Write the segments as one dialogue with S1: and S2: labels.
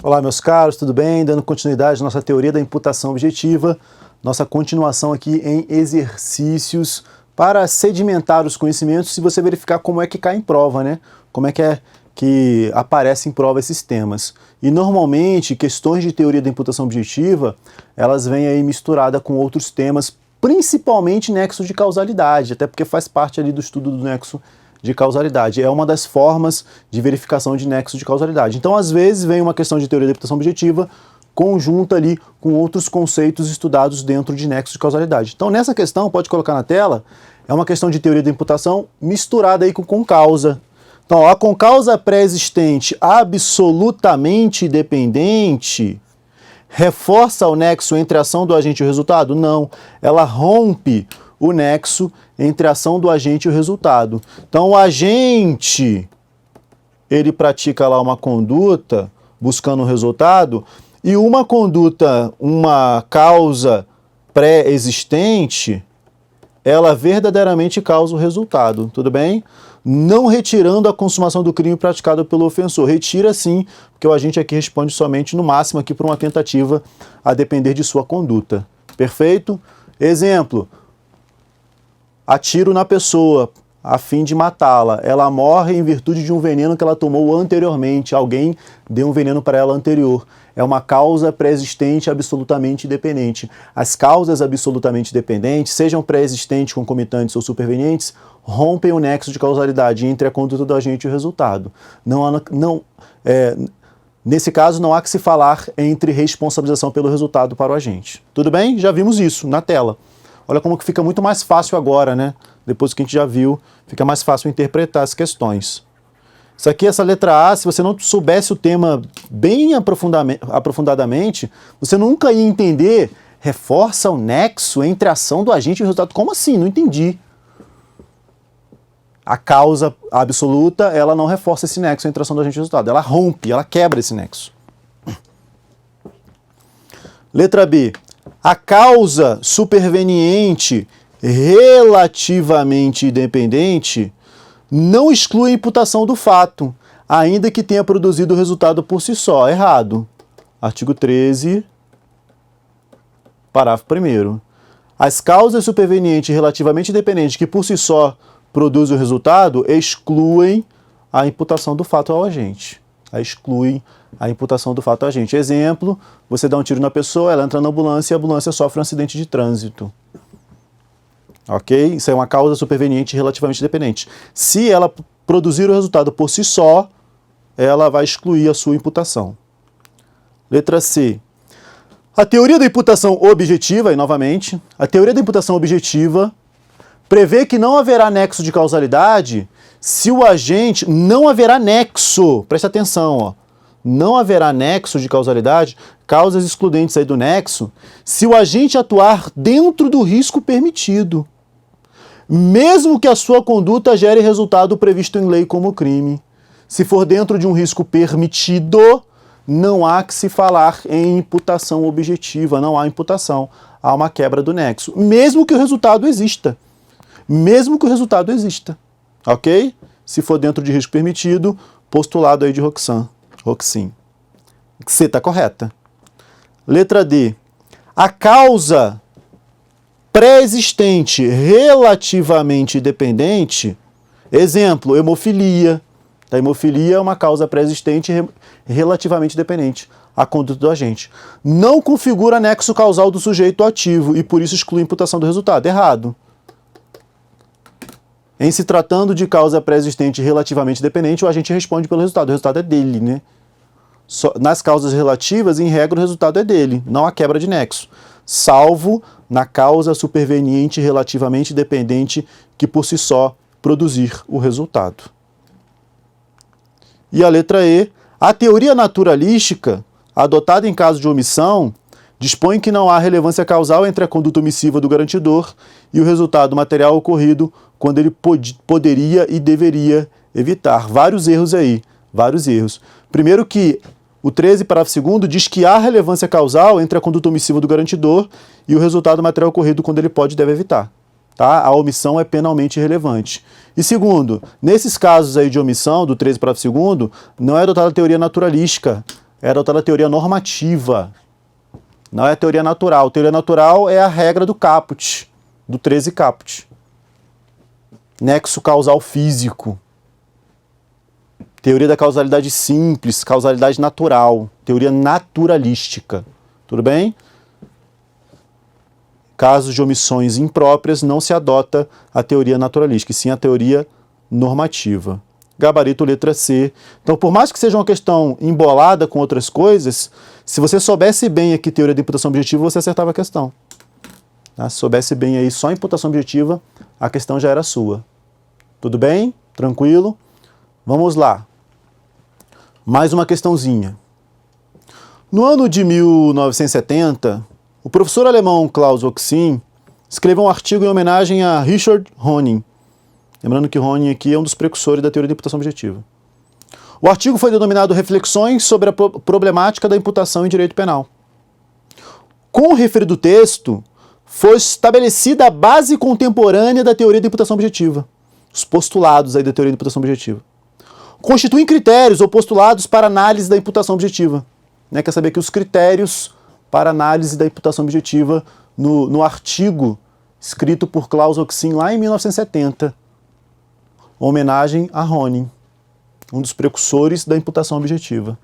S1: Olá, meus caros, tudo bem? Dando continuidade à nossa teoria da imputação objetiva, nossa continuação aqui em exercícios para sedimentar os conhecimentos e você verificar como é que cai em prova, né? Como é que aparece em prova esses temas. E normalmente, questões de teoria da imputação objetiva, elas vêm aí misturada com outros temas, principalmente nexo de causalidade, até porque faz parte ali do estudo do nexo de causalidade. É uma das formas de verificação de nexo de causalidade. Então, às vezes, vem uma questão de teoria da imputação objetiva conjunta ali com outros conceitos estudados dentro de nexo de causalidade. Então, nessa questão, pode colocar na tela, é uma questão de teoria da imputação misturada aí com causa. Então, a concausa pré-existente absolutamente dependente reforça o nexo entre a ação do agente e o resultado? Não. Ela rompe o nexo entre a ação do agente e o resultado. Então, o agente, ele pratica lá uma conduta buscando um resultado, e uma conduta, uma causa pré-existente, ela verdadeiramente causa o resultado, tudo bem? Não retirando a consumação do crime praticado pelo ofensor. Retira sim, porque o agente aqui responde somente, no máximo, aqui por uma tentativa a depender de sua conduta. Perfeito? Exemplo. Atiro na pessoa a fim de matá-la. Ela morre em virtude de um veneno que ela tomou anteriormente. Alguém deu um veneno para ela anterior. É uma causa pré-existente absolutamente dependente. As causas absolutamente dependentes, sejam pré-existentes, concomitantes ou supervenientes, rompem o nexo de causalidade entre a conduta do agente e o resultado. Nesse caso, não há que se falar entre responsabilização pelo resultado para o agente. Tudo bem? Já vimos isso na tela. Olha como que fica muito mais fácil agora, né? Depois que a gente já viu, fica mais fácil interpretar as questões. Isso aqui, essa letra A, se você não soubesse o tema bem aprofundadamente, você nunca ia entender. Reforça o nexo entre a ação do agente e o resultado. Como assim? Não entendi. A causa absoluta, ela não reforça esse nexo entre a ação do agente e o resultado. Ela rompe, ela quebra esse nexo. Letra B. A causa superveniente relativamente independente não exclui a imputação do fato, ainda que tenha produzido o resultado por si só. Errado. Artigo 13, parágrafo 1º. As causas supervenientes relativamente independentes que por si só produzem o resultado excluem a imputação do fato ao agente. Excluem a imputação do fato ao agente. Exemplo, você dá um tiro na pessoa, ela entra na ambulância e a ambulância sofre um acidente de trânsito. Ok? Isso é uma causa superveniente relativamente dependente. Se ela produzir o resultado por si só, ela vai excluir a sua imputação. Letra C. A teoria da imputação objetiva, e novamente, a teoria da imputação objetiva prevê que não haverá nexo de causalidade se o agente... Não haverá nexo, presta atenção, ó. Não haverá nexo de causalidade, causas excludentes aí do nexo, se o agente atuar dentro do risco permitido, mesmo que a sua conduta gere resultado previsto em lei como crime. Se for dentro de um risco permitido, não há que se falar em imputação objetiva, não há imputação, há uma quebra do nexo, mesmo que o resultado exista. Mesmo que o resultado exista, ok? Se for dentro de risco permitido, postulado aí de Roxin. C está correta. Letra D. A causa pré-existente relativamente dependente, exemplo, hemofilia. A hemofilia é uma causa pré-existente relativamente dependente à conduta do agente. Não configura nexo causal do sujeito ativo e por isso exclui a imputação do resultado. Errado. Em se tratando de causa pré-existente relativamente dependente, o agente responde pelo resultado. O resultado é dele, né? Nas causas relativas, em regra, o resultado é dele, não há quebra de nexo. Salvo na causa superveniente relativamente dependente que por si só produzir o resultado. E a letra E. A teoria naturalística, adotada em caso de omissão, dispõe que não há relevância causal entre a conduta omissiva do garantidor e o resultado material ocorrido quando ele poderia e deveria evitar. Vários erros aí, vários erros. Primeiro que o 13, parágrafo 2º, diz que há relevância causal entre a conduta omissiva do garantidor e o resultado material ocorrido quando ele pode e deve evitar. Tá? A omissão é penalmente irrelevante. E segundo, nesses casos aí de omissão, do 13 parágrafo 2º, não é adotada a teoria naturalística. é adotada a teoria normativa. Não é a teoria natural. A teoria natural é a regra do Caput, do 13 Caput. Nexo causal físico. Teoria da causalidade simples, causalidade natural. Teoria naturalística. Tudo bem? Casos de omissões impróprias, não se adota a teoria naturalística, e sim a teoria normativa. Gabarito letra C. Então, por mais que seja uma questão embolada com outras coisas, se você soubesse bem aqui teoria da imputação objetiva, você acertava a questão. Tá? Se soubesse bem aí só imputação objetiva, a questão já era sua. Tudo bem? Tranquilo? Vamos lá. Mais uma questãozinha. No ano de 1970, o professor alemão Klaus Oxin escreveu um artigo em homenagem a Richard Honing. Lembrando que Honing aqui é um dos precursores da teoria da imputação objetiva. O artigo foi denominado Reflexões sobre a problemática da imputação em direito penal. Com o referido texto, foi estabelecida a base contemporânea da teoria da imputação objetiva. Os postulados aí da teoria da imputação objetiva. Constituem critérios ou postulados para análise da imputação objetiva. Né? Quer saber que os critérios para análise da imputação objetiva no artigo escrito por Klaus Oxin lá em 1970. Homenagem a Honing, um dos precursores da imputação objetiva.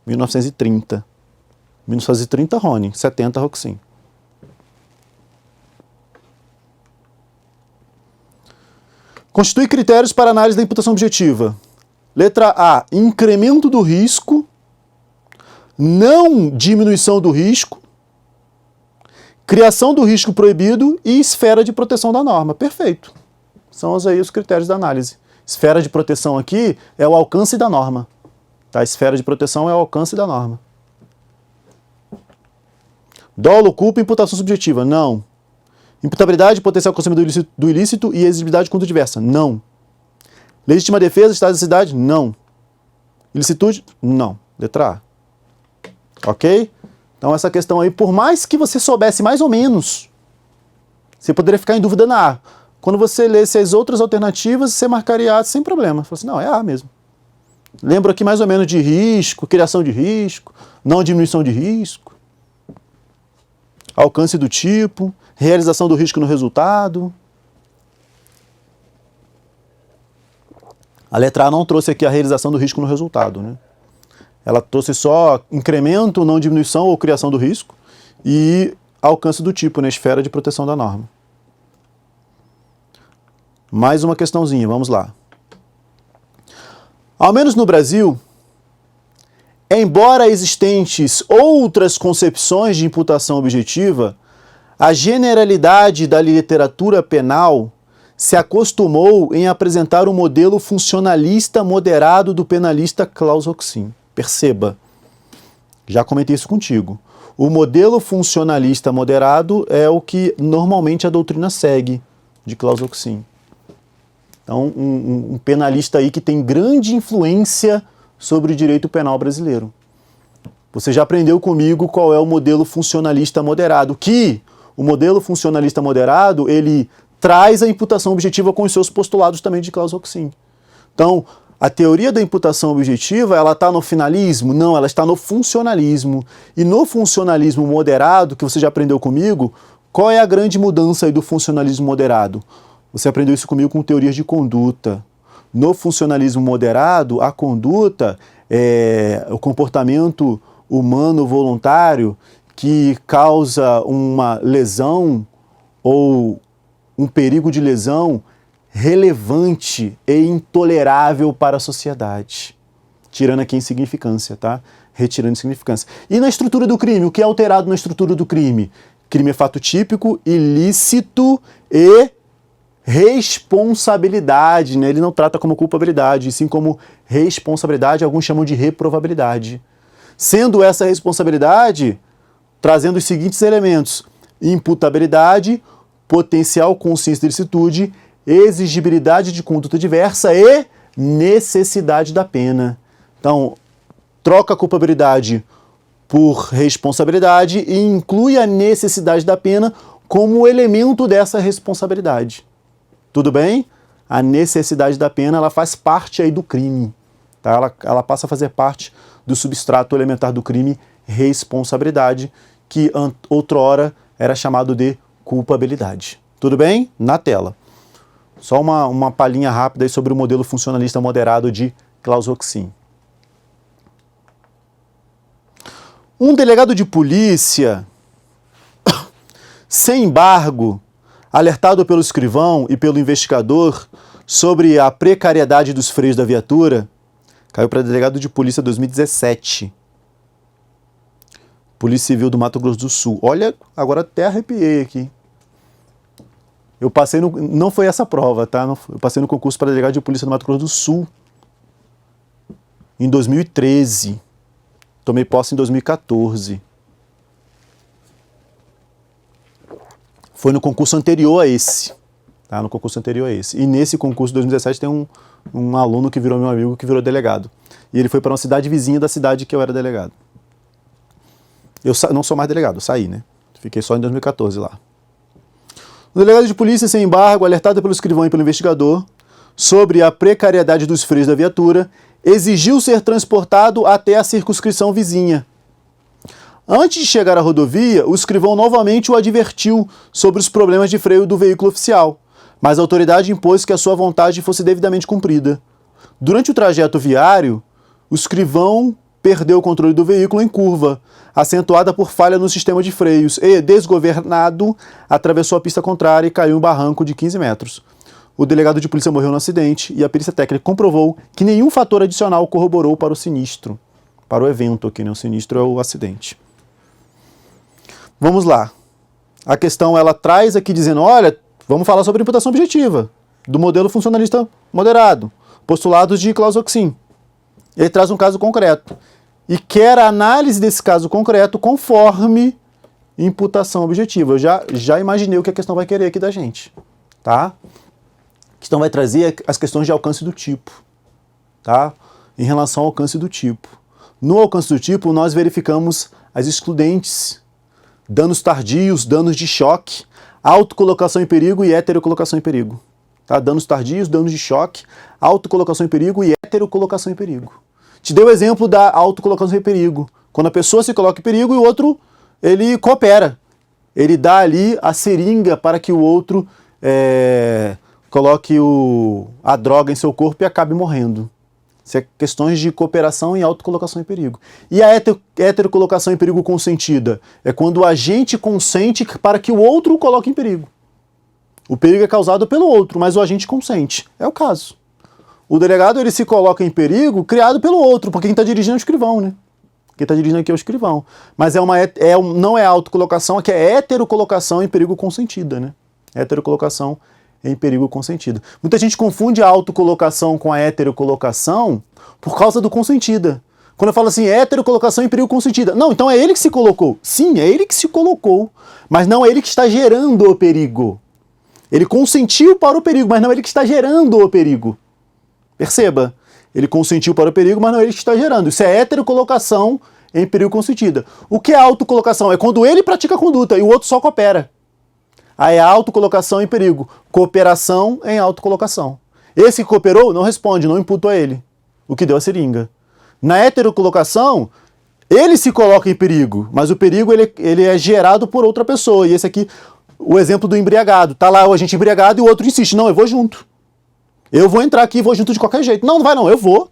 S1: 1930. 1930, Honing. 70, Oxin. Constitui critérios para análise da imputação objetiva. Letra A, incremento do risco, não diminuição do risco, criação do risco proibido e esfera de proteção da norma. Perfeito. São aí os critérios da análise. Esfera de proteção aqui é o alcance da norma. Tá? Esfera de proteção é o alcance da norma. Dolo, culpa e imputação subjetiva. Não. Imputabilidade, potencial consumidor do ilícito e exigibilidade contra diversa. Não. Legítima defesa, estado de necessidade? Não. Ilicitude? Não. Letra A. Ok? Então essa questão aí, por mais que você soubesse mais ou menos, você poderia ficar em dúvida na A. Quando você lesse as outras alternativas, você marcaria A sem problema. Você fala assim, não, é A mesmo. Lembro aqui mais ou menos de risco, criação de risco, não diminuição de risco, alcance do tipo, realização do risco no resultado. A letra A não trouxe aqui a realização do risco no resultado, né? Ela trouxe só incremento, não diminuição ou criação do risco e alcance do tipo, né? Esfera de proteção da norma. Mais uma questãozinha, vamos lá. Ao menos no Brasil, embora existentes outras concepções de imputação objetiva, a generalidade da literatura penal se acostumou em apresentar um modelo funcionalista moderado do penalista Klaus Oxin. Perceba, já comentei isso contigo. O modelo funcionalista moderado é o que normalmente a doutrina segue, de Klaus Oxin. Então, um penalista aí que tem grande influência sobre o direito penal brasileiro. Você já aprendeu comigo qual é o modelo funcionalista moderado, que o modelo funcionalista moderado, ele traz a imputação objetiva com os seus postulados também de Klaus Oxin. Então, a teoria da imputação objetiva, ela está no finalismo? Não, ela está no funcionalismo. E no funcionalismo moderado, que você já aprendeu comigo, qual é a grande mudança aí do funcionalismo moderado? Você aprendeu isso comigo com teorias de conduta. No funcionalismo moderado, a conduta é o comportamento humano voluntário que causa uma lesão ou um perigo de lesão relevante e intolerável para a sociedade. Tirando aqui a insignificância, tá? Retirando a insignificância. E na estrutura do crime? O que é alterado na estrutura do crime? Crime é fato típico, ilícito e responsabilidade, né? Ele não trata como culpabilidade, e sim como responsabilidade, alguns chamam de reprovabilidade. Sendo essa responsabilidade, trazendo os seguintes elementos: imputabilidade, potencial consciência de ilicitude, exigibilidade de conduta diversa e necessidade da pena. Então, troca a culpabilidade por responsabilidade e inclui a necessidade da pena como elemento dessa responsabilidade. Tudo bem? A necessidade da pena, ela faz parte aí do crime. Tá? Ela passa a fazer parte do substrato elementar do crime, responsabilidade, que outrora era chamado de culpabilidade. Tudo bem? Na tela. Só uma palhinha rápida aí sobre o modelo funcionalista moderado de Clausewitz. Um delegado de polícia, sem embargo, alertado pelo escrivão e pelo investigador sobre a precariedade dos freios da viatura, caiu para delegado de polícia 2017. Polícia Civil do Mato Grosso do Sul. Olha, agora até arrepiei aqui. Eu passei no... Não foi essa prova, tá? Eu passei no concurso para delegado de polícia do Mato Grosso do Sul em 2013. Tomei posse em 2014. Foi no concurso anterior a esse. Tá? No concurso anterior a esse. E nesse concurso de 2017 tem um aluno que virou meu amigo, que virou delegado. E ele foi para uma cidade vizinha da cidade que eu era delegado. Eu não sou mais delegado, eu saí, né? Fiquei só em 2014 lá. O delegado de polícia, sem embargo, alertado pelo escrivão e pelo investigador sobre a precariedade dos freios da viatura, exigiu ser transportado até a circunscrição vizinha. Antes de chegar à rodovia, o escrivão novamente o advertiu sobre os problemas de freio do veículo oficial, mas a autoridade impôs que a sua vontade fosse devidamente cumprida. Durante o trajeto viário, o escrivão perdeu o controle do veículo em curva, acentuada por falha no sistema de freios, e, desgovernado, atravessou a pista contrária e caiu em um barranco de 15 metros. O delegado de polícia morreu no acidente e a perícia técnica comprovou que nenhum fator adicional corroborou para o sinistro, para o evento aqui, né? O sinistro é o acidente. Vamos lá. A questão, ela traz aqui dizendo, olha, vamos falar sobre imputação objetiva, do modelo funcionalista moderado, postulados de Clausewitz. Ele traz um caso concreto e quer a análise desse caso concreto conforme imputação objetiva. Eu já imaginei o que a questão vai querer aqui da gente, tá? A questão vai trazer as questões de alcance do tipo, tá? Em relação ao alcance do tipo. No alcance do tipo, nós verificamos as excludentes, danos tardios, danos de choque, autocolocação em perigo e heterocolocação em perigo. Tá? Danos tardios, danos de choque, autocolocação em perigo e heterocolocação em perigo. Te dei o exemplo da autocolocação em perigo. Quando a pessoa se coloca em perigo e o outro, ele coopera. Ele dá ali a seringa para que o outro coloque a droga em seu corpo e acabe morrendo. Isso é questões de cooperação e autocolocação em perigo. E a heterocolocação em perigo consentida? É quando o agente consente para que o outro o coloque em perigo. O perigo é causado pelo outro, mas o agente consente. É o caso. O delegado, ele se coloca em perigo criado pelo outro, porque quem está dirigindo é o escrivão, né? Quem está dirigindo aqui é o escrivão. Mas não é autocolocação, aqui é heterocolocação em perigo consentida, né? Heterocolocação em perigo consentida. Muita gente confunde a autocolocação com a heterocolocação por causa do consentida. Quando eu falo assim, heterocolocação em perigo consentida. Não, então é ele que se colocou. Sim, é ele que se colocou, mas não é ele que está gerando o perigo. Ele consentiu para o perigo, mas não é ele que está gerando o perigo. Perceba, ele consentiu para o perigo, mas não é ele que está gerando. Isso é heterocolocação em perigo consentida. O que é autocolocação? É quando ele pratica a conduta e o outro só coopera. Aí é autocolocação em perigo. Cooperação em autocolocação. Esse que cooperou não responde, não imputa a ele. O que deu a seringa. Na heterocolocação, ele se coloca em perigo, mas o perigo ele é gerado por outra pessoa. E esse aqui, o exemplo do embriagado. Tá lá o agente embriagado e o outro insiste. Não, eu vou junto. Eu vou entrar aqui e vou junto de qualquer jeito. Não, não vai não, eu vou.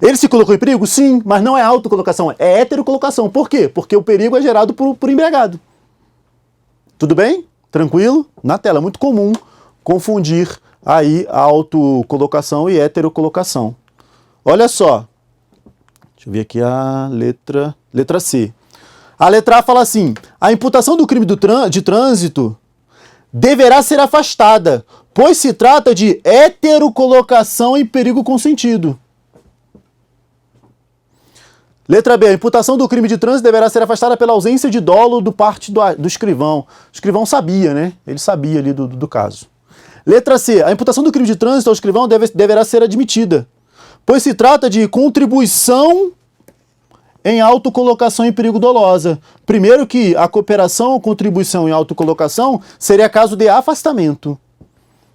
S1: Ele se colocou em perigo? Sim, mas não é autocolocação, é heterocolocação. Por quê? Porque o perigo é gerado por embriagado. Tudo bem? Tranquilo? Na tela, é muito comum confundir aí a autocolocação e heterocolocação. Olha só. Deixa eu ver aqui a letra C. A letra A fala assim, a imputação do crime de trânsito deverá ser afastada, pois se trata de heterocolocação em perigo consentido. Letra B, a imputação do crime de trânsito deverá ser afastada pela ausência de dolo do parte do escrivão. O escrivão sabia, né? Ele sabia ali do caso. Letra C, a imputação do crime de trânsito ao escrivão deverá ser admitida, pois se trata de contribuição em autocolocação em perigo dolosa. Primeiro que a cooperação ou contribuição em autocolocação seria caso de afastamento.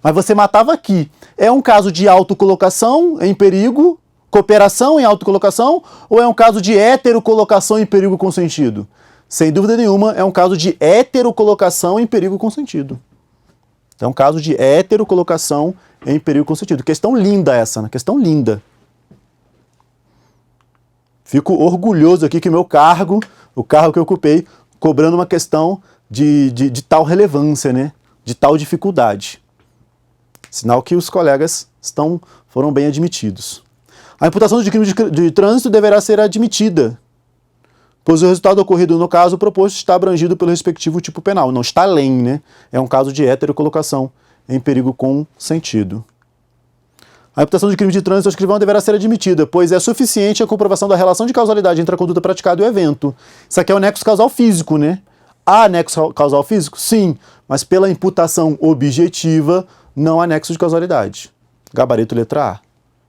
S1: Mas você matava aqui. É um caso de autocolocação em perigo cooperação em autocolocação ou é um caso de heterocolocação em perigo consentido? Sem dúvida nenhuma, é um caso de heterocolocação em perigo consentido. É um caso de heterocolocação em perigo consentido. Questão linda essa, né? Questão linda. Fico orgulhoso aqui que o meu cargo, o cargo que eu ocupei, cobrando uma questão de tal relevância, né? De tal dificuldade. Sinal que os colegas foram bem admitidos. A imputação de crime de trânsito deverá ser admitida, pois o resultado ocorrido no caso proposto está abrangido pelo respectivo tipo penal. Não está além, né? É um caso de heterocolocação em perigo consentido. A imputação de crime de trânsito ao escrivão deverá ser admitida, pois é suficiente a comprovação da relação de causalidade entre a conduta praticada e o evento. Isso aqui é o nexo causal físico, né? Há nexo causal físico? Sim, mas pela imputação objetiva não há nexo de causalidade. Gabarito letra A.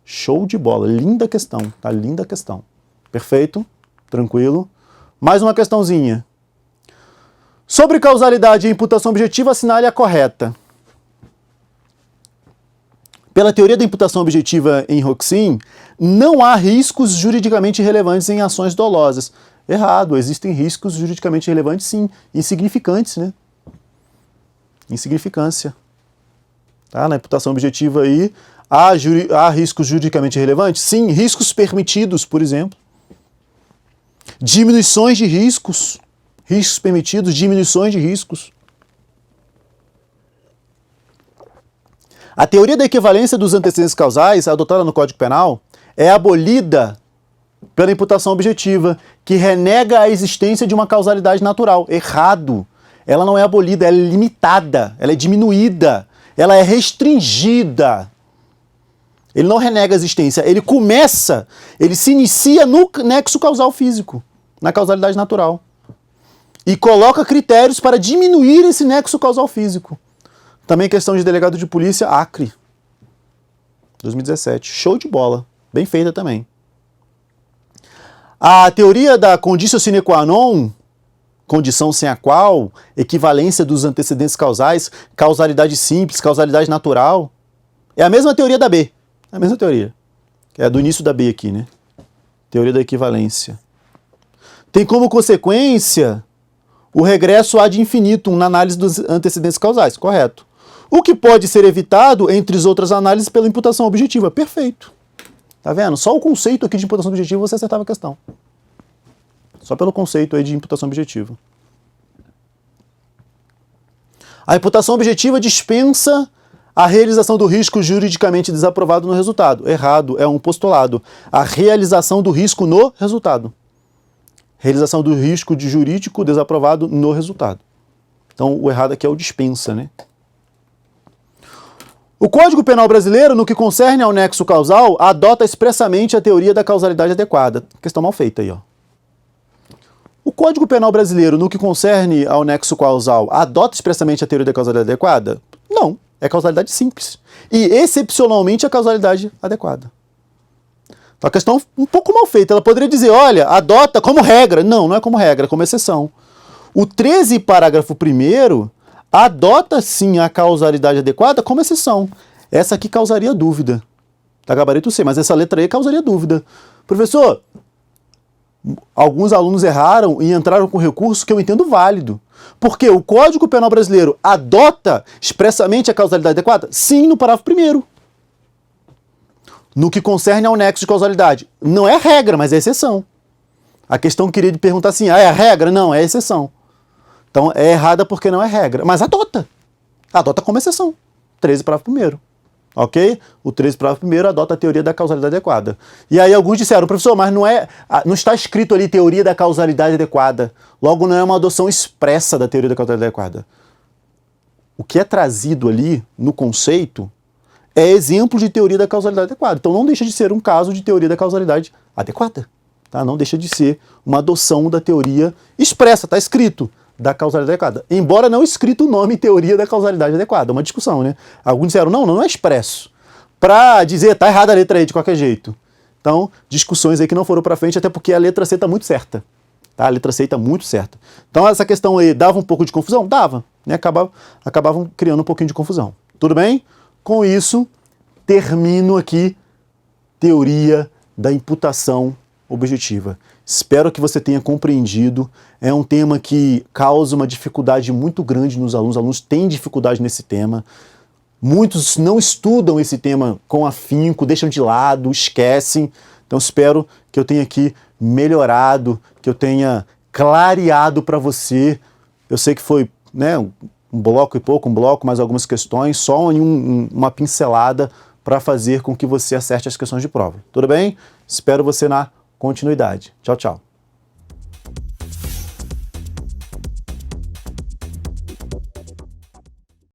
S1: Show de bola, linda questão, tá? Linda questão. Perfeito? Tranquilo? Mais uma questãozinha. Sobre causalidade e imputação objetiva, assinale a correta. Pela teoria da imputação objetiva em Roxin, não há riscos juridicamente relevantes em ações dolosas. Errado, existem riscos juridicamente relevantes, sim, insignificantes, né? Insignificância. Tá? Na imputação objetiva aí, há riscos juridicamente relevantes? Sim, riscos permitidos, por exemplo. Diminuições de riscos. Riscos permitidos, diminuições de riscos. A teoria da equivalência dos antecedentes causais, adotada no Código Penal, é abolida pela imputação objetiva, que renega a existência de uma causalidade natural. Errado. Ela não é abolida, ela é limitada, ela é diminuída, ela é restringida. Ele não renega a existência, ele se inicia no nexo causal físico, na causalidade natural. E coloca critérios para diminuir esse nexo causal físico. Também questão de delegado de polícia, Acre, 2017. Show de bola. Bem feita também. A teoria da conditio sine qua non, condição sem a qual, equivalência dos antecedentes causais, causalidade simples, causalidade natural, é a mesma teoria da B. É a mesma teoria. É a do início da B aqui, né? Teoria da equivalência. Tem como consequência o regresso ad infinitum na análise dos antecedentes causais. Correto. O que pode ser evitado, entre as outras análises, pela imputação objetiva. Perfeito. Tá vendo? Só o conceito aqui de imputação objetiva você acertava a questão. Só pelo conceito aí de imputação objetiva. A imputação objetiva dispensa a realização do risco juridicamente desaprovado no resultado. Errado, é um postulado. A realização do risco no resultado. Realização do risco de jurídico desaprovado no resultado. Então, o errado aqui é o dispensa, né? O Código Penal brasileiro, no que concerne ao nexo causal, adota expressamente a teoria da causalidade adequada. Questão mal feita aí, ó. O Código Penal brasileiro, no que concerne ao nexo causal, adota expressamente a teoria da causalidade adequada? Não, é causalidade simples. E, excepcionalmente, a causalidade adequada. Então, a questão um pouco mal feita. Ela poderia dizer, olha, adota como regra. Não, não é como regra, é como exceção. O 13, parágrafo 1º, adota sim a causalidade adequada como exceção. Essa aqui causaria dúvida. Tá, gabarito C, mas essa letra E causaria dúvida. Professor, alguns alunos erraram e entraram com recurso que eu entendo válido. Porque o Código Penal brasileiro adota expressamente a causalidade adequada? Sim, no parágrafo 1º. No que concerne ao nexo de causalidade. Não é regra, mas é exceção. A questão que queria perguntar assim, é a regra? Não, é exceção. Então é errada porque não é regra. Mas adota. Adota como exceção. 13, parágrafo 1º. Ok? O 13, parágrafo 1º adota a teoria da causalidade adequada. E aí alguns disseram, professor, mas não está escrito ali teoria da causalidade adequada. Logo não é uma adoção expressa da teoria da causalidade adequada. O que é trazido ali no conceito é exemplo de teoria da causalidade adequada. Então não deixa de ser um caso de teoria da causalidade adequada. Tá? Não deixa de ser uma adoção da teoria expressa, está escrito, da causalidade adequada. Embora não escrito o nome teoria da causalidade adequada. Uma discussão, né? Alguns disseram, não é expresso. Para dizer, tá errada a letra aí de qualquer jeito. Então, discussões aí que não foram para frente, até porque a letra C está muito certa. Tá? A letra C está muito certa. Então essa questão aí dava um pouco de confusão? Dava. Né? Acabavam criando um pouquinho de confusão. Tudo bem? Com isso, termino aqui teoria da imputação objetiva. Espero que você tenha compreendido. É um tema que causa uma dificuldade muito grande nos alunos. Os alunos têm dificuldade nesse tema. Muitos não estudam esse tema com afinco, deixam de lado, esquecem. Então espero que eu tenha aqui melhorado, que eu tenha clareado para você. Eu sei que foi, né, um bloco e pouco, um bloco, mais algumas questões, só uma pincelada para fazer com que você acerte as questões de prova. Tudo bem? Espero você na continuidade. Tchau, tchau.